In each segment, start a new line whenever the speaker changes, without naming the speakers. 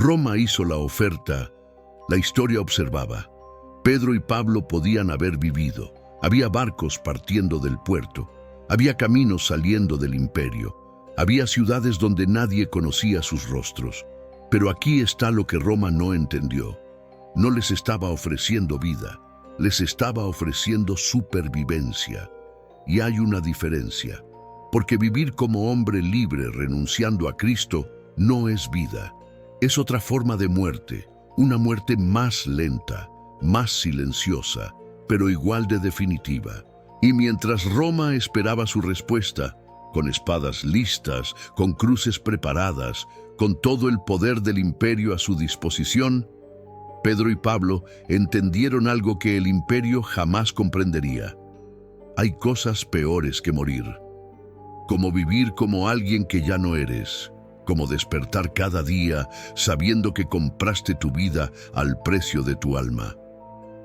Roma hizo la oferta, la historia observaba. Pedro y Pablo podían haber vivido. Había barcos partiendo del puerto. Había caminos saliendo del imperio. Había ciudades donde nadie conocía sus rostros. Pero aquí está lo que Roma no entendió. No les estaba ofreciendo vida, les estaba ofreciendo supervivencia. Y hay una diferencia, porque vivir como hombre libre renunciando a Cristo no es vida. Es otra forma de muerte, una muerte más lenta, más silenciosa, pero igual de definitiva. Y mientras Roma esperaba su respuesta, con espadas listas, con cruces preparadas, con todo el poder del imperio a su disposición, Pedro y Pablo entendieron algo que el imperio jamás comprendería. Hay cosas peores que morir, como vivir como alguien que ya no eres, como despertar cada día sabiendo que compraste tu vida al precio de tu alma,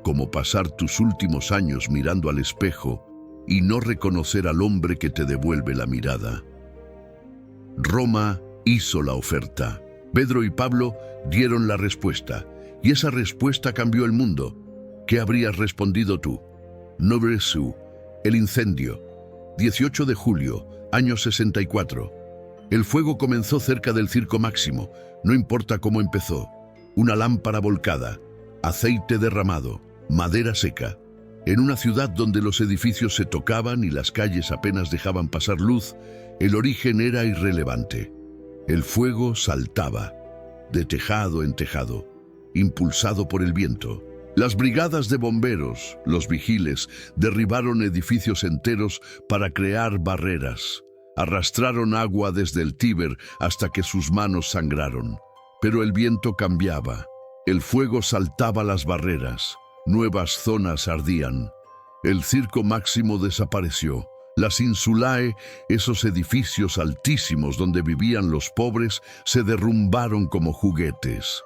como pasar tus últimos años mirando al espejo y no reconocer al hombre que te devuelve la mirada. Roma hizo la oferta. Pedro y Pablo dieron la respuesta, y esa respuesta cambió el mundo. ¿Qué habrías respondido tú? Noveresu, el incendio. 18 de julio, año 64. El fuego comenzó cerca del Circo Máximo, no importa cómo empezó. Una lámpara volcada, aceite derramado, madera seca. En una ciudad donde los edificios se tocaban y las calles apenas dejaban pasar luz, el origen era irrelevante. El fuego saltaba, de tejado en tejado, impulsado por el viento. Las brigadas de bomberos, los vigiles, derribaron edificios enteros para crear barreras. Arrastraron agua desde el Tíber hasta que sus manos sangraron. Pero el viento cambiaba. El fuego saltaba las barreras. Nuevas zonas ardían. El Circo Máximo desapareció. Las insulae, esos edificios altísimos donde vivían los pobres, se derrumbaron como juguetes.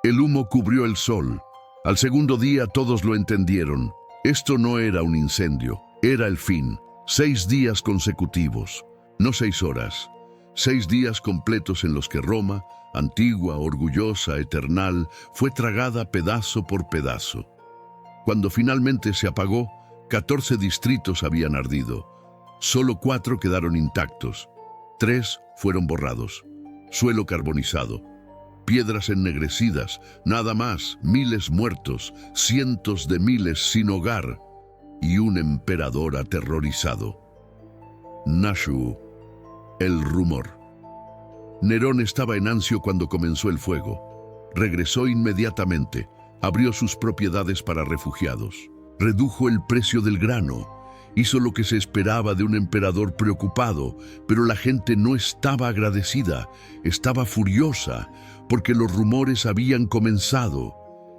El humo cubrió el sol. Al segundo día todos lo entendieron. Esto no era un incendio, era el fin. 6 días consecutivos, no 6 horas. 6 días completos en los que Roma, antigua, orgullosa, eternal, fue tragada pedazo por pedazo. Cuando finalmente se apagó, 14 distritos habían ardido. Solo 4 quedaron intactos. 3 fueron borrados. Suelo carbonizado. Piedras ennegrecidas, nada más, miles muertos, cientos de miles sin hogar y un emperador aterrorizado. Nashu, el rumor. Nerón estaba en Anzio cuando comenzó el fuego. Regresó inmediatamente, abrió sus propiedades para refugiados, redujo el precio del grano, hizo lo que se esperaba de un emperador preocupado, pero la gente no estaba agradecida, estaba furiosa, porque los rumores habían comenzado.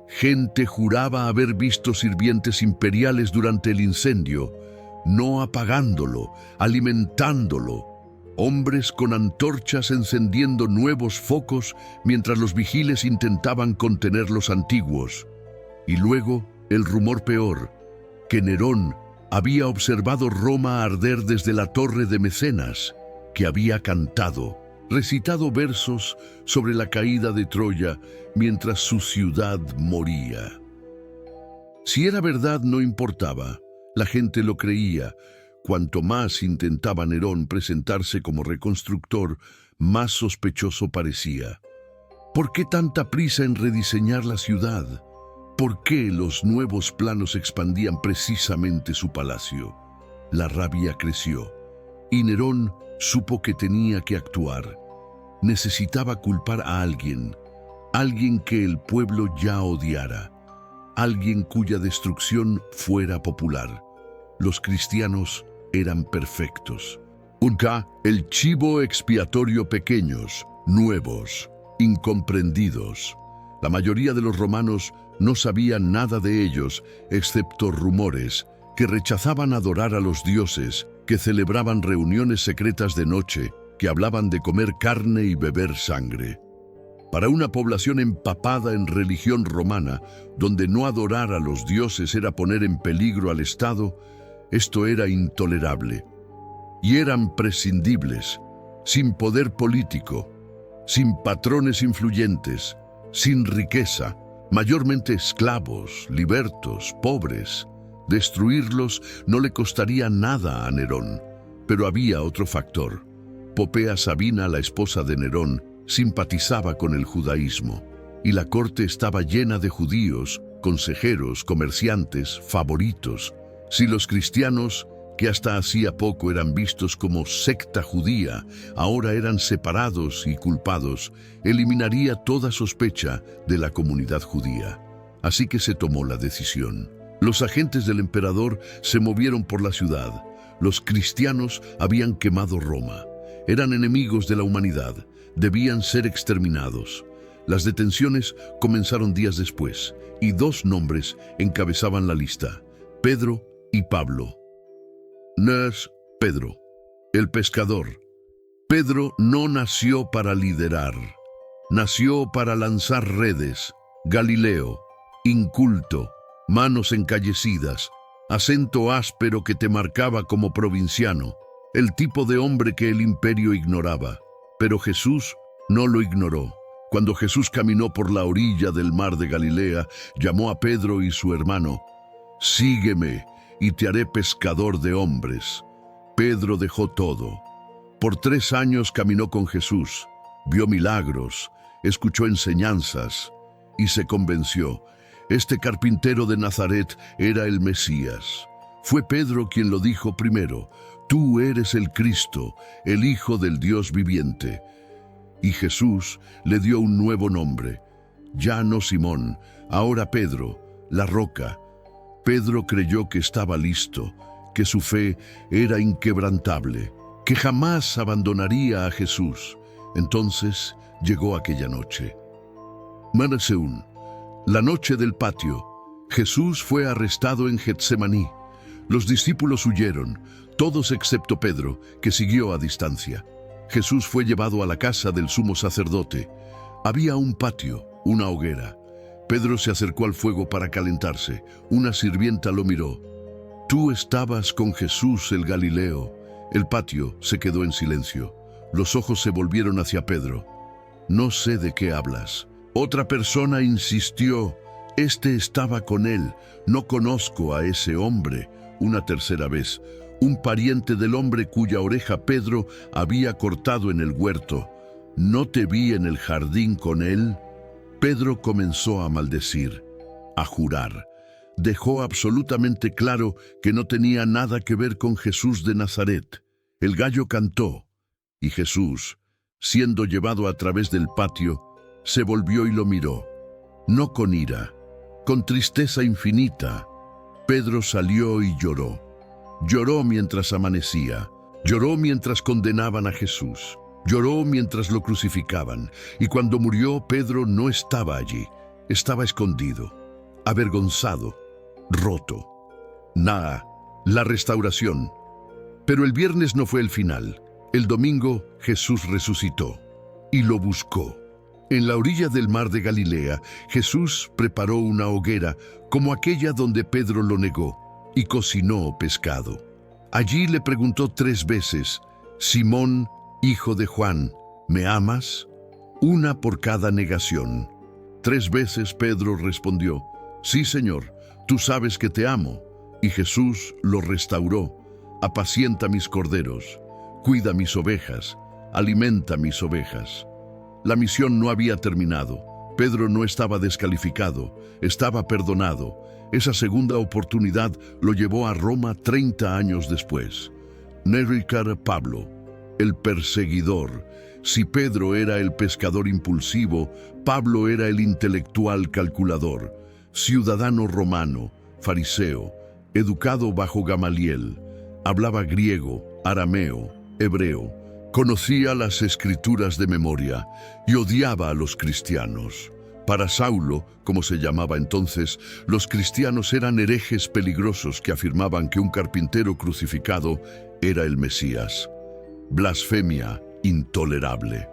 Gente juraba haber visto sirvientes imperiales durante el incendio, no apagándolo, alimentándolo. Hombres con antorchas encendiendo nuevos focos mientras los vigiles intentaban contener los antiguos. Y luego, el rumor peor, que Nerón había observado Roma arder desde la torre de Mecenas, que había cantado, recitado versos sobre la caída de Troya mientras su ciudad moría. Si era verdad no importaba, la gente lo creía. Cuanto más intentaba Nerón presentarse como reconstructor, más sospechoso parecía. ¿Por qué tanta prisa en rediseñar la ciudad? ¿Por qué los nuevos planos expandían precisamente su palacio? La rabia creció, y Nerón supo que tenía que actuar. Necesitaba culpar a alguien que el pueblo ya odiara, alguien cuya destrucción fuera popular. Los cristianos eran perfectos. El chivo expiatorio pequeños, nuevos, incomprendidos. La mayoría de los romanos no sabían nada de ellos, excepto rumores, que rechazaban adorar a los dioses, que celebraban reuniones secretas de noche, que hablaban de comer carne y beber sangre. Para una población empapada en religión romana, donde no adorar a los dioses era poner en peligro al Estado, esto era intolerable. Y eran prescindibles, sin poder político, sin patrones influyentes, sin riqueza, mayormente esclavos, libertos, pobres. Destruirlos no le costaría nada a Nerón. Pero había otro factor. Popea Sabina, la esposa de Nerón, simpatizaba con el judaísmo, y la corte estaba llena de judíos, consejeros, comerciantes, favoritos. Si los cristianos, que hasta hacía poco eran vistos como secta judía, ahora eran separados y culpados, eliminaría toda sospecha de la comunidad judía. Así que se tomó la decisión. Los agentes del emperador se movieron por la ciudad. Los cristianos habían quemado Roma. Eran enemigos de la humanidad. Debían ser exterminados. Las detenciones comenzaron días después, y dos nombres encabezaban la lista: Pedro y Pablo. Nes, Pedro, el pescador. Pedro no nació para liderar. Nació para lanzar redes. Galileo, inculto, manos encallecidas, acento áspero que te marcaba como provinciano, el tipo de hombre que el imperio ignoraba. Pero Jesús no lo ignoró. Cuando Jesús caminó por la orilla del mar de Galilea, llamó a Pedro y su hermano: «Sígueme, y te haré pescador de hombres». Pedro dejó todo. Por 3 años caminó con Jesús, vio milagros, escuchó enseñanzas y se convenció. Este carpintero de Nazaret era el Mesías. Fue Pedro quien lo dijo primero: «Tú eres el Cristo, el Hijo del Dios viviente». Y Jesús le dio un nuevo nombre. Ya no Simón, ahora Pedro, la roca. Pedro creyó que estaba listo, que su fe era inquebrantable, que jamás abandonaría a Jesús. Entonces llegó aquella noche. Manaseún, la noche del patio. Jesús fue arrestado en Getsemaní. Los discípulos huyeron, todos excepto Pedro, que siguió a distancia. Jesús fue llevado a la casa del sumo sacerdote. Había un patio, una hoguera. Pedro se acercó al fuego para calentarse. Una sirvienta lo miró. «Tú estabas con Jesús el Galileo». El patio se quedó en silencio. Los ojos se volvieron hacia Pedro. «No sé de qué hablas». Otra persona insistió: «Este estaba con él. No conozco a ese hombre». Una tercera vez: «Un pariente del hombre cuya oreja Pedro había cortado en el huerto. ¿No te vi en el jardín con él?». Pedro comenzó a maldecir, a jurar. Dejó absolutamente claro que no tenía nada que ver con Jesús de Nazaret. El gallo cantó, y Jesús, siendo llevado a través del patio, se volvió y lo miró. No con ira, con tristeza infinita. Pedro salió y lloró. Lloró mientras amanecía. Lloró mientras condenaban a Jesús. Lloró mientras lo crucificaban. Y cuando murió, Pedro no estaba allí. Estaba escondido, avergonzado, roto. La restauración. Pero el viernes no fue el final. El domingo Jesús resucitó y lo buscó. En la orilla del mar de Galilea, Jesús preparó una hoguera como aquella donde Pedro lo negó y cocinó pescado. Allí le preguntó 3 veces: «Simón, hijo de Juan, ¿me amas?». Una por cada negación. 3 veces Pedro respondió: «Sí, Señor, tú sabes que te amo». Y Jesús lo restauró: «Apacienta mis corderos, cuida mis ovejas, alimenta mis ovejas». La misión no había terminado. Pedro no estaba descalificado, estaba perdonado. Esa segunda oportunidad lo llevó a Roma 30 años después. Nericar Pablo, el perseguidor. Si Pedro era el pescador impulsivo, Pablo era el intelectual calculador, ciudadano romano, fariseo, educado bajo Gamaliel. Hablaba griego, arameo, hebreo. Conocía las escrituras de memoria y odiaba a los cristianos. Para Saulo, como se llamaba entonces, los cristianos eran herejes peligrosos que afirmaban que un carpintero crucificado era el Mesías. Blasfemia intolerable.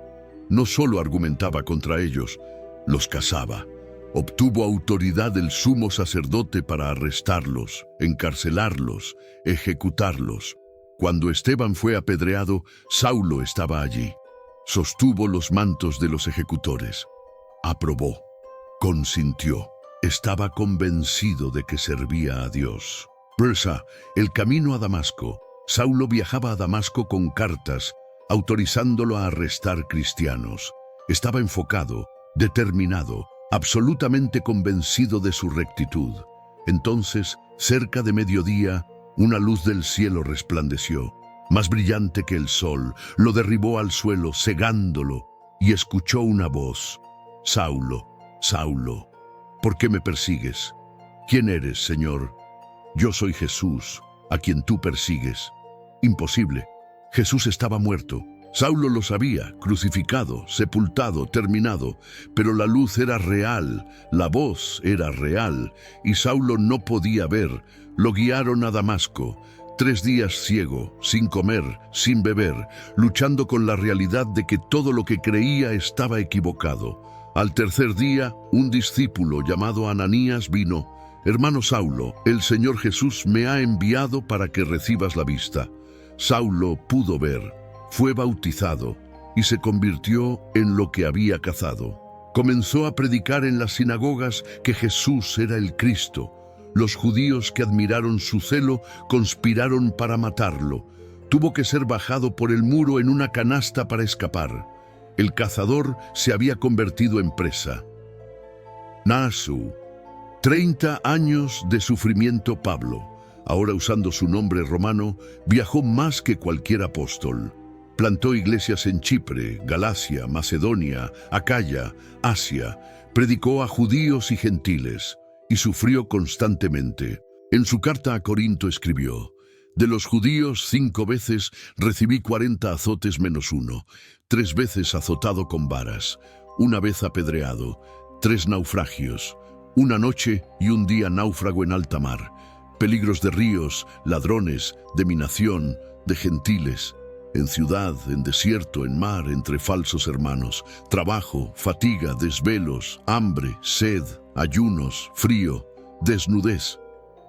No solo argumentaba contra ellos, los cazaba. Obtuvo autoridad del sumo sacerdote para arrestarlos, encarcelarlos, ejecutarlos. Cuando Esteban fue apedreado, Saulo estaba allí. Sostuvo los mantos de los ejecutores. Aprobó. Consintió. Estaba convencido de que servía a Dios. Versa, el camino a Damasco. Saulo viajaba a Damasco con cartas, autorizándolo a arrestar cristianos. Estaba enfocado, determinado, absolutamente convencido de su rectitud. Entonces, cerca de mediodía, una luz del cielo resplandeció, más brillante que el sol, lo derribó al suelo, cegándolo, y escuchó una voz: Saulo, Saulo, ¿por qué me persigues? ¿Quién eres, Señor? Yo soy Jesús, a quien tú persigues. Imposible. Jesús estaba muerto. Saulo lo sabía, crucificado, sepultado, terminado, pero la luz era real, la voz era real, y Saulo no podía ver. Lo guiaron a Damasco, 3 días ciego, sin comer, sin beber, luchando con la realidad de que todo lo que creía estaba equivocado. Al tercer día, un discípulo llamado Ananías vino. Hermano Saulo, el Señor Jesús me ha enviado para que recibas la vista. Saulo pudo ver, fue bautizado y se convirtió en lo que había cazado. Comenzó a predicar en las sinagogas que Jesús era el Cristo. Los judíos que admiraron su celo conspiraron para matarlo. Tuvo que ser bajado por el muro en una canasta para escapar. El cazador se había convertido en presa. Naasú. 30 años de sufrimiento. Pablo, ahora usando su nombre romano, viajó más que cualquier apóstol. Plantó iglesias en Chipre, Galacia, Macedonia, Acaya, Asia. Predicó a judíos y gentiles y sufrió constantemente. En su carta a Corinto escribió: de los judíos 5 veces recibí 40 azotes menos 1, 3 veces azotado con varas, 1 vez apedreado, 3 naufragios, 1 noche y 1 día náufrago en alta mar, peligros de ríos, ladrones, de mi nación, de gentiles, en ciudad, en desierto, en mar, entre falsos hermanos, trabajo, fatiga, desvelos, hambre, sed, ayunos, frío, desnudez,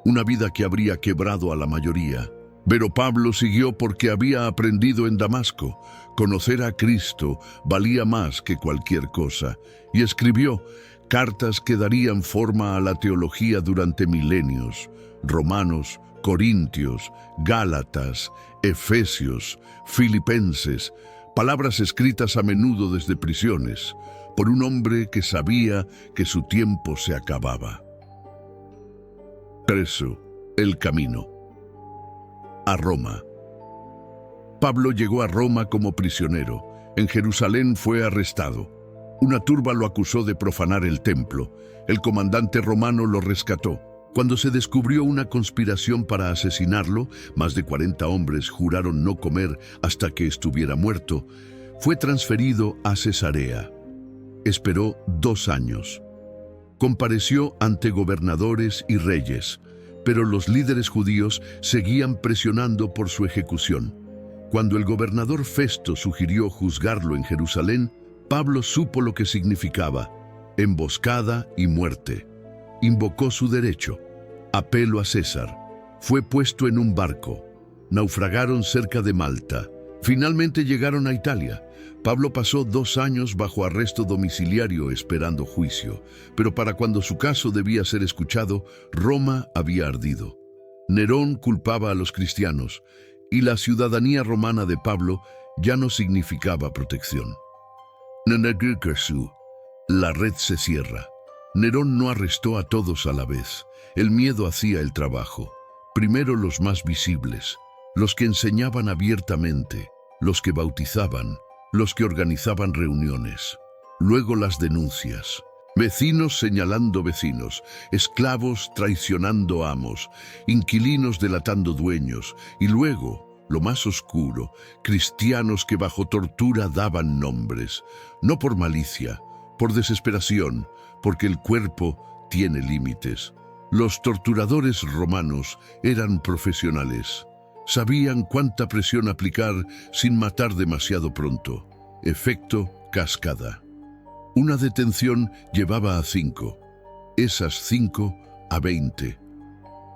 una vida que habría quebrado a la mayoría. Pero Pablo siguió porque había aprendido en Damasco. Conocer a Cristo valía más que cualquier cosa, y escribió cartas que darían forma a la teología durante milenios: Romanos, Corintios, Gálatas, Efesios, Filipenses, palabras escritas a menudo desde prisiones, por un hombre que sabía que su tiempo se acababa. Preso, el camino. A Roma. Pablo llegó a Roma como prisionero. En Jerusalén fue arrestado. Una turba lo acusó de profanar el templo. El comandante romano lo rescató. Cuando se descubrió una conspiración para asesinarlo, más de 40 hombres juraron no comer hasta que estuviera muerto. Fue transferido a Cesarea. Esperó 2 años. Compareció ante gobernadores y reyes, pero los líderes judíos seguían presionando por su ejecución. Cuando el gobernador Festo sugirió juzgarlo en Jerusalén, Pablo supo lo que significaba: emboscada y muerte. Invocó su derecho. Apeló a César. Fue puesto en un barco. Naufragaron cerca de Malta. Finalmente llegaron a Italia. Pablo pasó 2 años bajo arresto domiciliario esperando juicio, pero para cuando su caso debía ser escuchado, Roma había ardido. Nerón culpaba a los cristianos, y la ciudadanía romana de Pablo ya no significaba protección. La red se cierra. Nerón no arrestó a todos a la vez. El miedo hacía el trabajo. Primero los más visibles, los que enseñaban abiertamente, los que bautizaban, los que organizaban reuniones. Luego las denuncias. Vecinos señalando vecinos, esclavos traicionando amos, inquilinos delatando dueños, y luego, lo más oscuro, cristianos que bajo tortura daban nombres, no por malicia, por desesperación, porque el cuerpo tiene límites. Los torturadores romanos eran profesionales. Sabían cuánta presión aplicar sin matar demasiado pronto. Efecto cascada. Una detención llevaba a 5. Esas 5 a 20.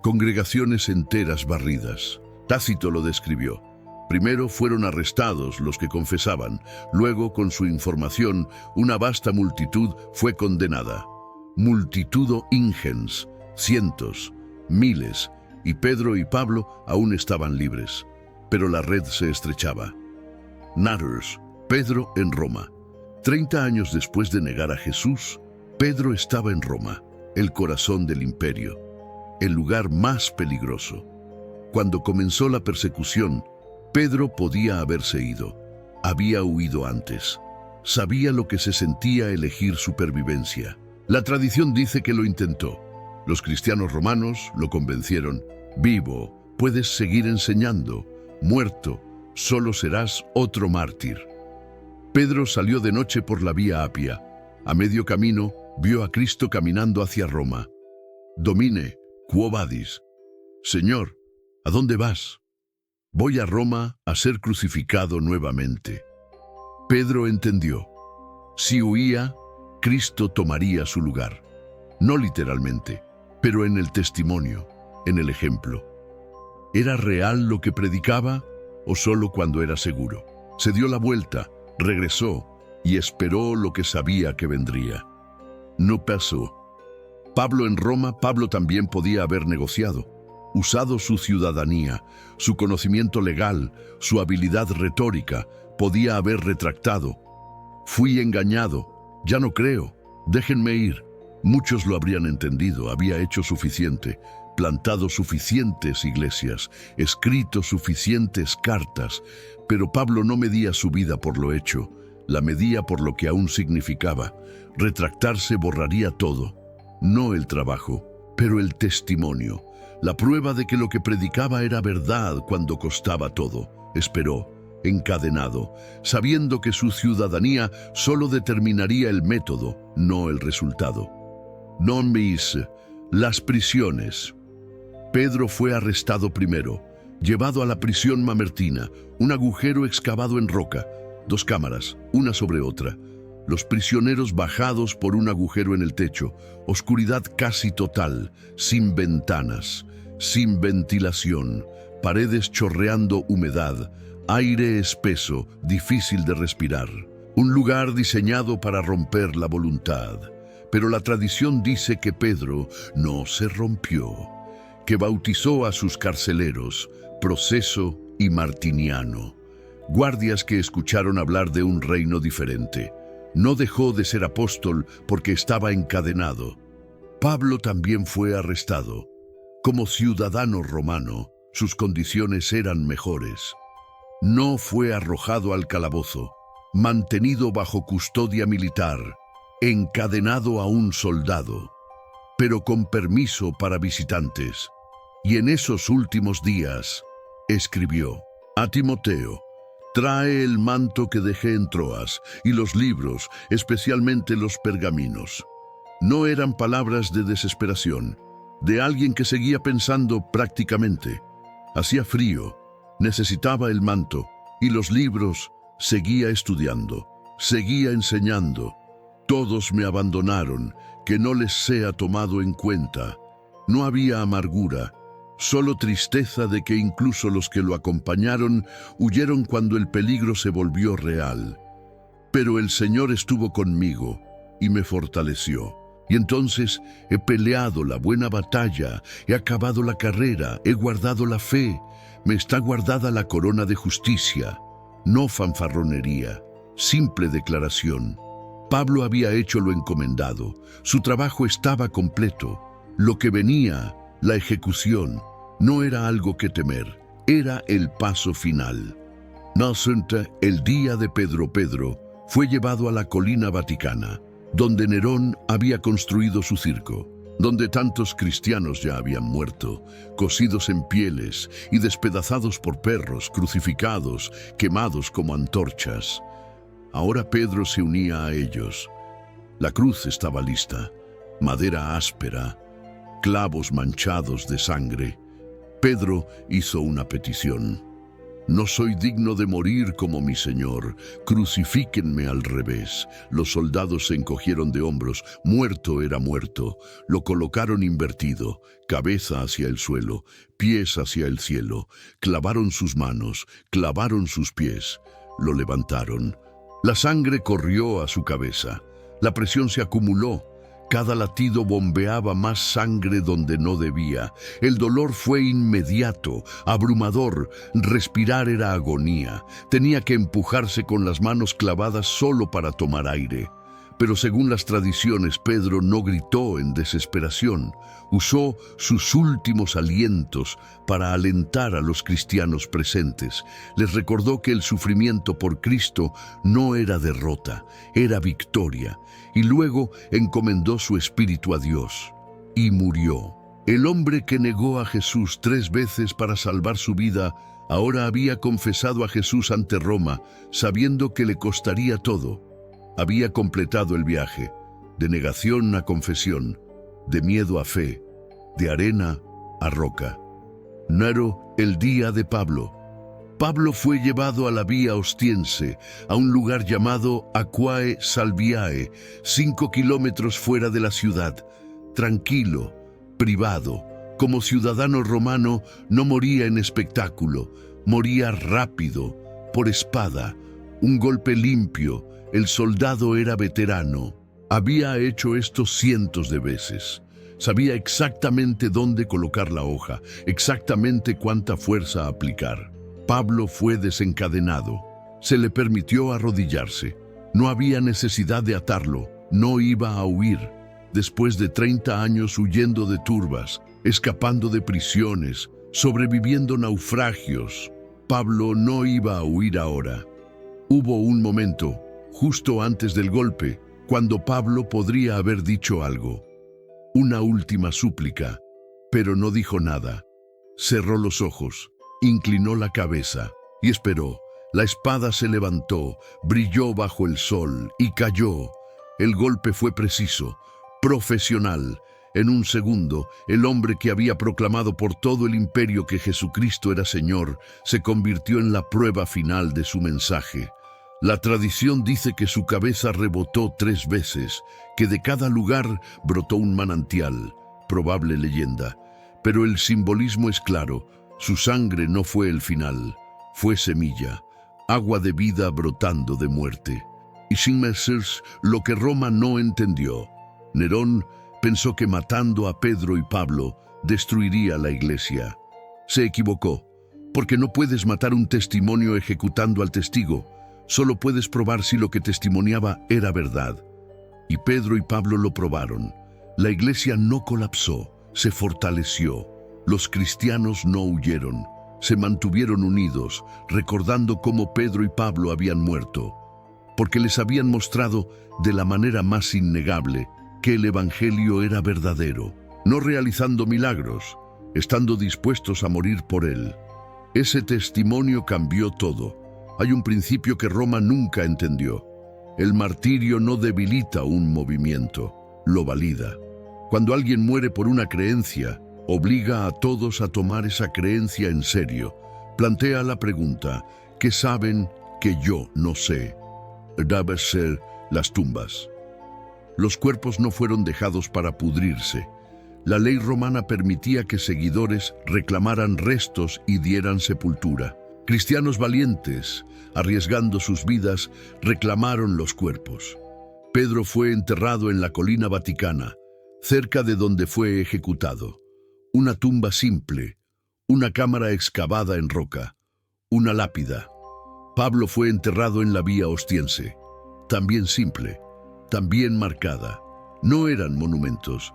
Congregaciones enteras barridas. Tácito lo describió. Primero fueron arrestados los que confesaban. Luego, con su información, una vasta multitud fue condenada. multitudo ingens, cientos, miles, y Pedro y Pablo aún estaban libres, pero la red se estrechaba. Narros, Pedro en Roma. 30 años después de negar a Jesús, Pedro estaba en Roma, el corazón del imperio, el lugar más peligroso. Cuando comenzó la persecución, Pedro podía haberse ido. Había huido antes. Sabía lo que se sentía elegir supervivencia. La tradición dice que lo intentó. Los cristianos romanos lo convencieron. Vivo, puedes seguir enseñando. Muerto, solo serás otro mártir. Pedro salió de noche por la vía Apia. A medio camino, vio a Cristo caminando hacia Roma. Domine, quo vadis? Señor, ¿a dónde vas? Voy a Roma a ser crucificado nuevamente. Pedro entendió. Si huía, Cristo tomaría su lugar. No literalmente, pero en el testimonio, en el ejemplo. ¿Era real lo que predicaba o solo cuando era seguro? Se dio la vuelta, regresó y esperó lo que sabía que vendría. No pasó. Pablo en Roma, Pablo también podía haber negociado, usado su ciudadanía, su conocimiento legal, su habilidad retórica, podía haber retractado. Fui engañado, ya no creo, déjenme ir. Muchos lo habrían entendido, había hecho suficiente, plantado suficientes iglesias, escrito suficientes cartas, pero Pablo no medía su vida por lo hecho, la medía por lo que aún significaba. Retractarse borraría todo, no el trabajo, pero el testimonio, la prueba de que lo que predicaba era verdad cuando costaba todo. Esperó, encadenado, sabiendo que su ciudadanía solo determinaría el método, no el resultado. Non mis, las prisiones. Pedro fue arrestado primero, llevado a la prisión mamertina, un agujero excavado en roca, 2 cámaras, una sobre otra. Los prisioneros bajados por un agujero en el techo, oscuridad casi total, sin ventanas, sin ventilación, paredes chorreando humedad, aire espeso, difícil de respirar. Un lugar diseñado para romper la voluntad. Pero la tradición dice que Pedro no se rompió, que bautizó a sus carceleros, Proceso y Martiniano, guardias que escucharon hablar de un reino diferente. No dejó de ser apóstol porque estaba encadenado. Pablo también fue arrestado. Como ciudadano romano, sus condiciones eran mejores. No fue arrojado al calabozo, mantenido bajo custodia militar, encadenado a un soldado, pero con permiso para visitantes. Y en esos últimos días, escribió a Timoteo: trae el manto que dejé en Troas y los libros, especialmente los pergaminos. No eran palabras de desesperación, de alguien que seguía pensando prácticamente. Hacía frío, necesitaba el manto y los libros, seguía estudiando, seguía enseñando. Todos me abandonaron, que no les sea tomado en cuenta. No había amargura, solo tristeza de que incluso los que lo acompañaron huyeron cuando el peligro se volvió real. Pero el Señor estuvo conmigo y me fortaleció. Y entonces he peleado la buena batalla, he acabado la carrera, he guardado la fe. Me está guardada la corona de justicia. No fanfarronería, simple declaración. Pablo había hecho lo encomendado. Su trabajo estaba completo. Lo que venía, la ejecución, no era algo que temer, era el paso final. No obstante, el día de Pedro fue llevado a la colina vaticana, donde Nerón había construido su circo, donde tantos cristianos ya habían muerto, cosidos en pieles y despedazados por perros, crucificados, quemados como antorchas. Ahora Pedro se unía a ellos. La cruz estaba lista, madera áspera, clavos manchados de sangre. Pedro hizo una petición. No soy digno de morir como mi Señor, crucifíquenme al revés. Los soldados se encogieron de hombros, muerto era muerto. Lo colocaron invertido, cabeza hacia el suelo, pies hacia el cielo. Clavaron sus manos, clavaron sus pies, lo levantaron. La sangre corrió a su cabeza, la presión se acumuló, Cada latido bombeaba más sangre donde no debía. El dolor fue inmediato, abrumador. Respirar era agonía. Tenía que empujarse con las manos clavadas solo para tomar aire. Pero según las tradiciones, Pedro no gritó en desesperación. Usó sus últimos alientos para alentar a los cristianos presentes. Les recordó que el sufrimiento por Cristo no era derrota, era victoria. Y luego encomendó su espíritu a Dios. Y murió. El hombre que negó a Jesús 3 veces para salvar su vida, ahora había confesado a Jesús ante Roma, sabiendo que le costaría todo. Había completado el viaje, de negación a confesión, de miedo a fe, de arena a roca. Narró el día de Pablo. Pablo fue llevado a la vía Ostiense, a un lugar llamado Aquae Salviae, 5 kilómetros fuera de la ciudad. Tranquilo, privado, como ciudadano romano, no moría en espectáculo, moría rápido, por espada, un golpe limpio. El soldado era veterano. Había hecho esto cientos de veces. Sabía exactamente dónde colocar la hoja, exactamente cuánta fuerza aplicar. Pablo fue desencadenado. Se le permitió arrodillarse. No había necesidad de atarlo. No iba a huir. Después de 30 años huyendo de turbas, escapando de prisiones, sobreviviendo naufragios, Pablo no iba a huir ahora. Hubo un momento, justo antes del golpe, cuando Pablo podría haber dicho algo. Una última súplica, pero no dijo nada. Cerró los ojos, inclinó la cabeza y esperó. La espada se levantó, brilló bajo el sol y cayó. El golpe fue preciso, profesional. En un segundo, el hombre que había proclamado por todo el imperio que Jesucristo era Señor, se convirtió en la prueba final de su mensaje. La tradición dice que su cabeza rebotó 3 veces, que de cada lugar brotó un manantial, probable leyenda. Pero el simbolismo es claro, su sangre no fue el final, fue semilla, agua de vida brotando de muerte. Y sin meses, lo que Roma no entendió. Nerón pensó que matando a Pedro y Pablo destruiría la iglesia. Se equivocó, porque no puedes matar un testimonio ejecutando al testigo. Solo puedes probar si lo que testimoniaba era verdad. Y Pedro y Pablo lo probaron. La iglesia no colapsó, se fortaleció. Los cristianos no huyeron, se mantuvieron unidos, recordando cómo Pedro y Pablo habían muerto, porque les habían mostrado de la manera más innegable que el evangelio era verdadero, no realizando milagros, estando dispuestos a morir por él. Ese testimonio cambió todo. Hay un principio que Roma nunca entendió. El martirio no debilita un movimiento, lo valida. Cuando alguien muere por una creencia, obliga a todos a tomar esa creencia en serio. Plantea la pregunta, ¿qué saben que yo no sé? Debe ser las tumbas. Los cuerpos no fueron dejados para pudrirse. La ley romana permitía que seguidores reclamaran restos y dieran sepultura. Cristianos valientes, arriesgando sus vidas, reclamaron los cuerpos. Pedro fue enterrado en la colina vaticana, cerca de donde fue ejecutado. Una tumba simple, una cámara excavada en roca, una lápida. Pablo fue enterrado en la vía Ostiense, también simple, también marcada. No eran monumentos,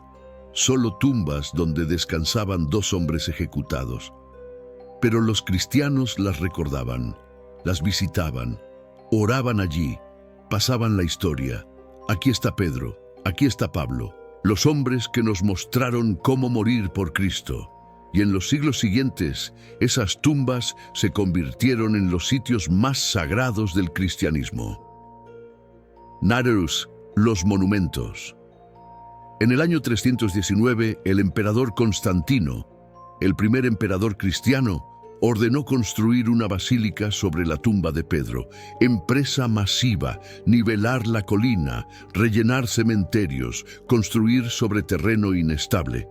solo tumbas donde descansaban 2 hombres ejecutados. Pero los cristianos las recordaban, las visitaban, oraban allí, pasaban la historia. Aquí está Pedro, aquí está Pablo, los hombres que nos mostraron cómo morir por Cristo. Y en los siglos siguientes, esas tumbas se convirtieron en los sitios más sagrados del cristianismo. Narrus, los monumentos. En el año 319, el emperador Constantino, el primer emperador cristiano, ordenó construir una basílica sobre la tumba de Pedro, empresa masiva, nivelar la colina, rellenar cementerios, construir sobre terreno inestable.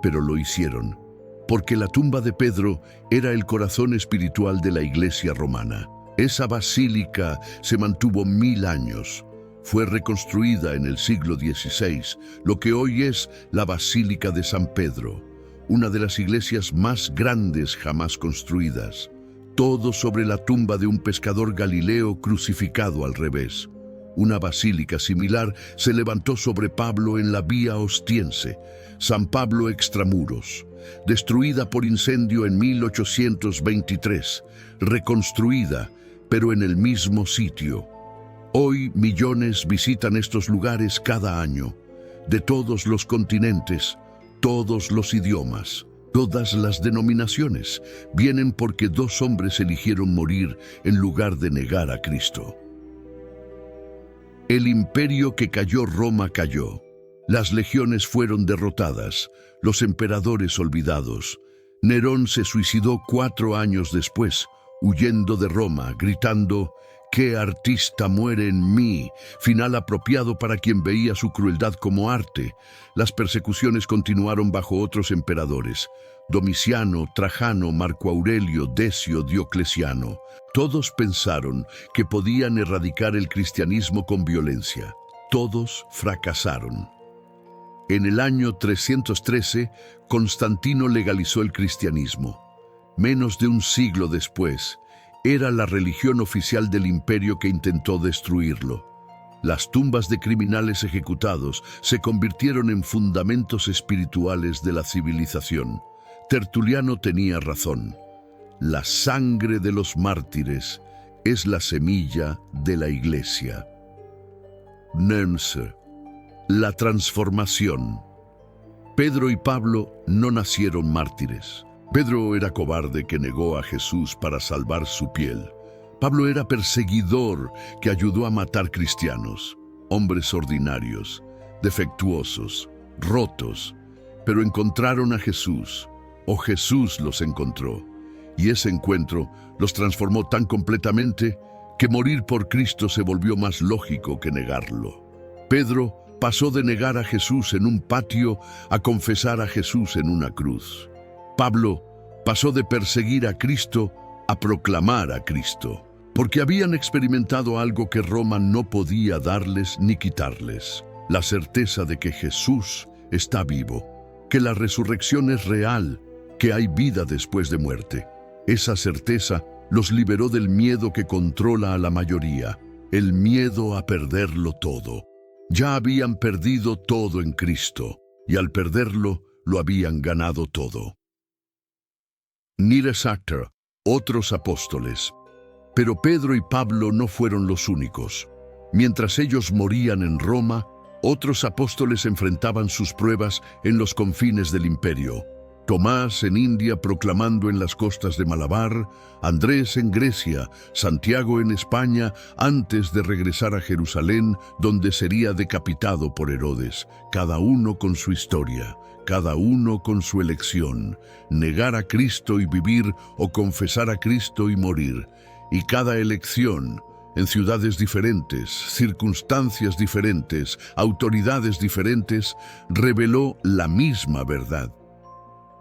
Pero lo hicieron, porque la tumba de Pedro era el corazón espiritual de la iglesia romana. Esa basílica se mantuvo 1000 años. Fue reconstruida en el siglo XVI, lo que hoy es la Basílica de San Pedro, una de las iglesias más grandes jamás construidas. Todo sobre la tumba de un pescador galileo crucificado al revés. Una basílica similar se levantó sobre Pablo en la Vía Ostiense, San Pablo Extramuros, destruida por incendio en 1823, reconstruida, pero en el mismo sitio. Hoy millones visitan estos lugares cada año, de todos los continentes, todos los idiomas, todas las denominaciones. Vienen porque dos hombres eligieron morir en lugar de negar a Cristo. El imperio que cayó, Roma cayó. Las legiones fueron derrotadas, los emperadores olvidados. Nerón se suicidó 4 años después, huyendo de Roma, gritando: «¡Qué artista muere en mí!», final apropiado para quien veía su crueldad como arte. Las persecuciones continuaron bajo otros emperadores: Domiciano, Trajano, Marco Aurelio, Decio, Diocleciano. Todos pensaron que podían erradicar el cristianismo con violencia. Todos fracasaron. En el año 313, Constantino legalizó el cristianismo. Menos de un siglo después, era la religión oficial del imperio que intentó destruirlo. Las tumbas de criminales ejecutados se convirtieron en fundamentos espirituales de la civilización. Tertuliano tenía razón. La sangre de los mártires es la semilla de la Iglesia. Nernse. La transformación. Pedro y Pablo no nacieron mártires. Pedro era cobarde que negó a Jesús para salvar su piel. Pablo era perseguidor que ayudó a matar cristianos, hombres ordinarios, defectuosos, rotos, pero encontraron a Jesús, o Jesús los encontró, y ese encuentro los transformó tan completamente que morir por Cristo se volvió más lógico que negarlo. Pedro pasó de negar a Jesús en un patio a confesar a Jesús en una cruz. Pablo pasó de perseguir a Cristo a proclamar a Cristo, porque habían experimentado algo que Roma no podía darles ni quitarles: la certeza de que Jesús está vivo, que la resurrección es real, que hay vida después de muerte. Esa certeza los liberó del miedo que controla a la mayoría, el miedo a perderlo todo. Ya habían perdido todo en Cristo, y al perderlo, lo habían ganado todo. Niedersachter, otros apóstoles. Pero Pedro y Pablo no fueron los únicos. Mientras ellos morían en Roma, otros apóstoles enfrentaban sus pruebas en los confines del imperio. Tomás en India proclamando en las costas de Malabar, Andrés en Grecia, Santiago en España antes de regresar a Jerusalén, donde sería decapitado por Herodes, cada uno con su historia, cada uno con su elección: negar a Cristo y vivir, o confesar a Cristo y morir. Y cada elección, en ciudades diferentes, circunstancias diferentes, autoridades diferentes, reveló la misma verdad.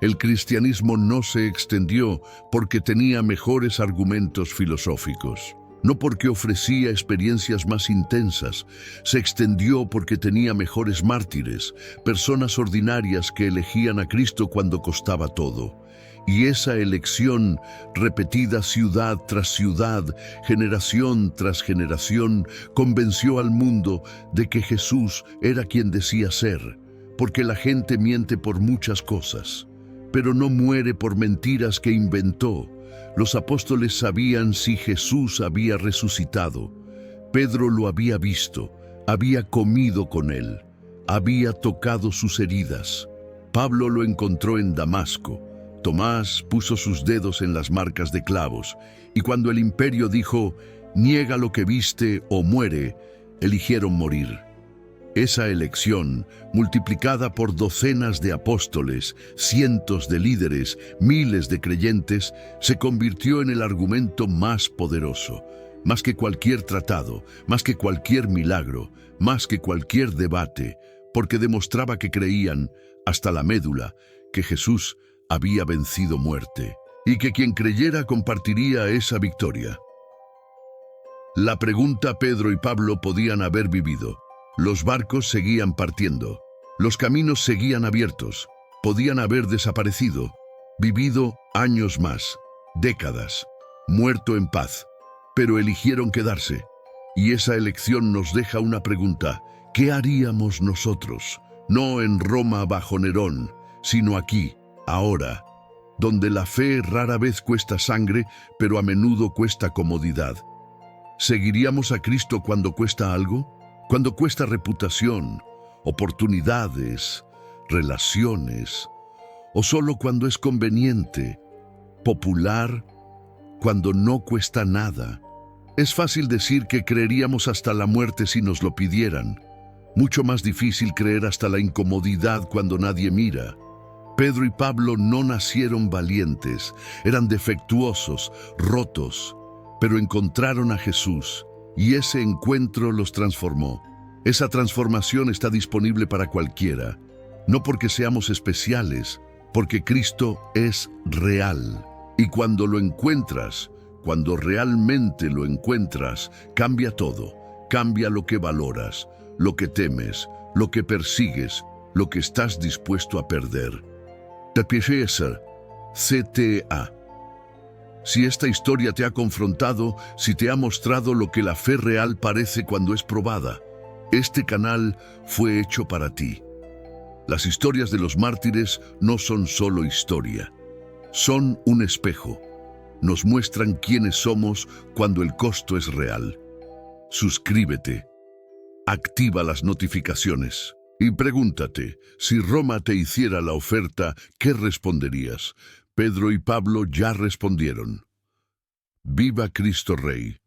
El cristianismo no se extendió porque tenía mejores argumentos filosóficos, no porque ofrecía experiencias más intensas. Se extendió porque tenía mejores mártires, personas ordinarias que elegían a Cristo cuando costaba todo. Y esa elección, repetida ciudad tras ciudad, generación tras generación, convenció al mundo de que Jesús era quien decía ser, porque la gente miente por muchas cosas, pero no muere por mentiras que inventó. Los apóstoles sabían si Jesús había resucitado. Pedro lo había visto, había comido con él, había tocado sus heridas. Pablo lo encontró en Damasco. Tomás puso sus dedos en las marcas de clavos, y cuando el imperio dijo: «Niega lo que viste o muere», eligieron morir. Esa elección, multiplicada por docenas de apóstoles, cientos de líderes, miles de creyentes, se convirtió en el argumento más poderoso, más que cualquier tratado, más que cualquier milagro, más que cualquier debate, porque demostraba que creían, hasta la médula, que Jesús había vencido muerte, y que quien creyera compartiría esa victoria. La pregunta Pedro y Pablo podían haber vivido. Los barcos seguían partiendo. Los caminos seguían abiertos. Podían haber desaparecido, vivido años más, décadas, muerto en paz. Pero eligieron quedarse. Y esa elección nos deja una pregunta. ¿Qué haríamos nosotros? No en Roma bajo Nerón, sino aquí, ahora, donde la fe rara vez cuesta sangre, pero a menudo cuesta comodidad. ¿Seguiríamos a Cristo cuando cuesta algo? Cuando cuesta reputación, oportunidades, relaciones, o solo cuando es conveniente, popular, cuando no cuesta nada. Es fácil decir que creeríamos hasta la muerte si nos lo pidieran. Mucho más difícil creer hasta la incomodidad cuando nadie mira. Pedro y Pablo no nacieron valientes, eran defectuosos, rotos, pero encontraron a Jesús y ese encuentro los transformó. Esa transformación está disponible para cualquiera, no porque seamos especiales, porque Cristo es real. Y cuando lo encuentras, cuando realmente lo encuentras, cambia todo, cambia lo que valoras, lo que temes, lo que persigues, lo que estás dispuesto a perder. Tapieser, CTA. Si esta historia te ha confrontado, si te ha mostrado lo que la fe real parece cuando es probada, este canal fue hecho para ti. Las historias de los mártires no son solo historia, son un espejo. Nos muestran quiénes somos cuando el costo es real. Suscríbete. Activa las notificaciones y pregúntate, si Roma te hiciera la oferta, ¿qué responderías? Pedro y Pablo ya respondieron. ¡Viva Cristo Rey!